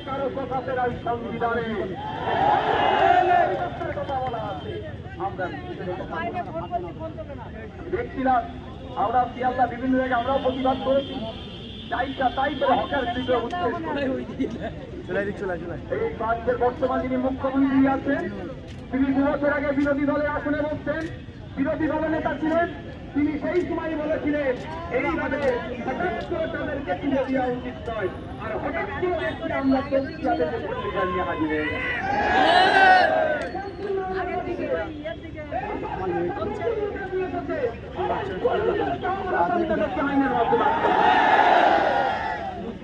কারো কথা সংবিধানে দেখছিলাম আমরা পিয়াল্লা বিভিন্ন জায়গায় আমরাও প্রতিবাদ করেছি তাই করে হকের দিকে এই রাজ্যের বর্তমান যিনি মুখ্যমন্ত্রী আছেন তিনি 2 বছর আগে বিরোধী দলের আসনে বসছেন, বিরোধী দলের নেতা ছিলেন। তিনি সেই সময় বলেছিলেন এইভাবে হঠাৎ করে তাদেরকে তুলে দেওয়া উচিত নয়, আর হঠাৎ করে দেখছি আমরা জানিয়ে হাজির হয়ে গেছি।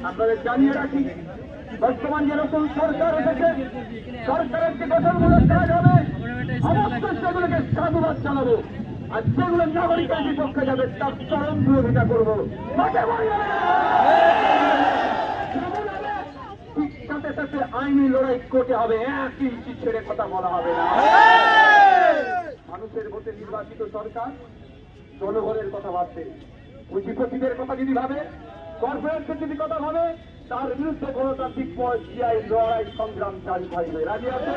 আপনাদের জানিয়ে রাখি বর্তমান যে নতুন সরকার এসেছে, সরকারের যে গঠনমূলক কাজ হবে সমস্ত সেগুলোকে সাধুবাদ জানাবো, আর যেগুলো নাগরিকের বিপক্ষে যাবে তার চরম বিরোধিতা করবো। সাথে সাথে আইনি লড়াই করতে হবে, 1 ইঞ্চি ছেড়ে কথা বলা হবে না। মানুষের ভোটে নির্বাচিত সরকার জনগণের কথা ভাবছে, পুঁজিপতিদের কথা যদি ভাবে, কর্পোরেটের যদি কথা ভাবে, তার বিরুদ্ধে গণতান্ত্রিক পর্যায়ে লড়াই সংগ্রাম জারি থাকবে। রাজি আছে?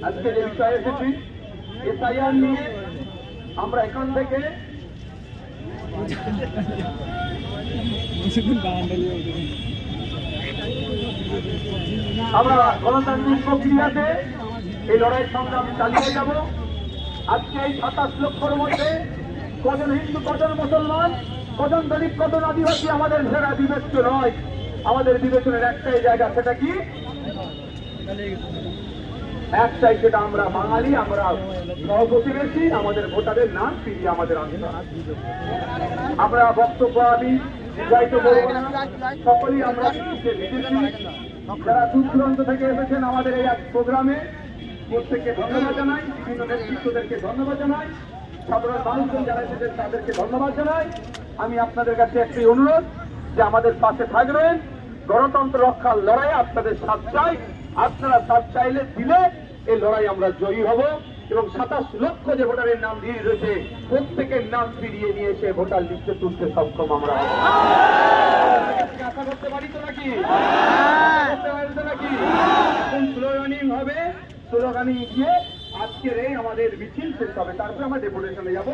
আজকে যে বিষয়ে এসেছি এসআইআর নিয়ে, আমরা এখান থেকে আমরা গণতান্ত্রিক প্রক্রিয়াতে এই লড়াই সংগ্রাম চালিয়ে যাব। আজকে এই 27 লক্ষের মধ্যে কজন হিন্দু, কজন মুসলমান, কজন দলিত, কজন আদিবাসী আমাদের সেরা বিবেচ্য নয়। আমাদের বিবেচনের একটাই জায়গা, সেটা কি? একটাই, সেটা আমরা বাঙালি, আমরা সহপ্রতিবেশী, আমাদের ভোটারের নাম ফিরিয়ে আমাদের আনতে। আমরা বক্তব্য আমি দীর্ঘায়িত করব না, সকলেই আমরা যারা দূর দূরান্ত থেকে এসেছেন আমাদের এই এক প্রোগ্রামে, প্রত্যেককে ধন্যবাদ জানাই, বিভিন্ন নেতৃত্বদেরকে ধন্যবাদ জানাই, সাধারণ মানুষজন যারা এসেছেন তাদেরকে ধন্যবাদ জানাই। আমি আপনাদের কাছে একটি অনুরোধ যে আমাদের পাশে থাকবেন, গণতন্ত্র রক্ষার লড়াই আপনাদের সাথ চাই। আপনারা সাথ চাইলে দিলে এই লড়াই আমরা জয়ী হব, এবং 27 লক্ষ যে ভোটারের নাম দিয়ে রয়েছে প্রত্যেকের নাম ফিরিয়ে নিয়ে এসে ভোটার লিস্টে তুলতে সক্ষম আমরা হব। আশা করতে পারি তো নাকি? এখন স্লোগানিং হবে, স্লোগানিং গিয়ে আজকের এই আমাদের মিছিল শেষ হবে, তারপরে আমরা ডেপুটেশনে যাবো।